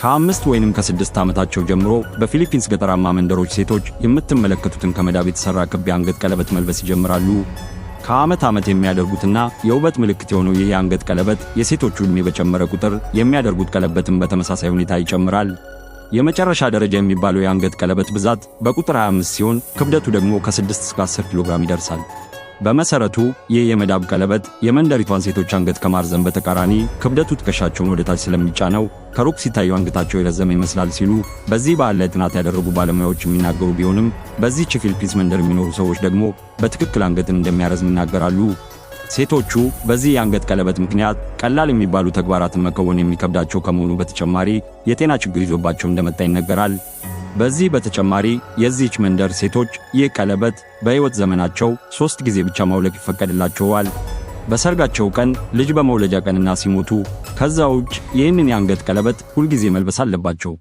ከ5 ወይንም ከ6 ዓመታቸው ጀምሮ በፊሊፒንስ ገጠራማ መንደሮች ሴቶች የምትመለከቱትን ከመዳብ የተሰራ ክብ የአንገት ቀለበት መልበስ ይጀምራሉ። ከዓመት ዓመት የሚያደርጉትና የውበት ምልክት የሆነው ይህ የአንገት ቀለበት የሴቶቹ ዕድሜ በጨመረ ቁጥር የሚያደርጉት ቀለበትም በተመሳሳይ ሁኔታ ይጨምራል። የመጨረሻ ደረጃ የሚባለው የአንገት ቀለበት ብዛት በቁጥር 25 ሲሆን ክብደቱ ደግሞ ከ6 እስከ 10 ኪሎ ግራም ይደርሳል። በመሰረቱ ይህ የመዳብ ቀለበት የመንደሪቷን ሴቶች አንገት ከማርዘም በተቃራኒ ክብደቱ ትከሻቸውን ወደታች ስለሚጫነው ከሩቅ ሲታዩ አንገታቸው የረዘመ ይመስላል ሲሉ በዚህ በዓል ላይ ጥናት ያደረጉ ባለሙያዎች የሚናገሩ ቢሆንም በዚህች ፊሊፒንስ መንደር የሚኖሩ ሰዎች ደግሞ በትክክል አንገትን እንደሚያረዝም ይናገራሉ። ሴቶቹ በዚህ የአንገት ቀለበት ምክንያት ቀላል የሚባሉ ተግባራትን መከወን የሚከብዳቸው ከመሆኑ በተጨማሪ የጤና ችግር ይዞባቸው እንደመጣ ይነገራል። በዚህ በተጨማሪ የዚህች መንደር ሴቶች ይህ ቀለበት በሕይወት ዘመናቸው 3 ጊዜ ብቻ ማውለቅ ይፈቀድላቸዋል። በሰርጋቸው ቀን፣ ልጅ በመውለጃ ቀንና ሲሞቱ። ከዛ ውጭ ይህንን የአንገት ቀለበት ሁልጊዜ መልበስ አለባቸው።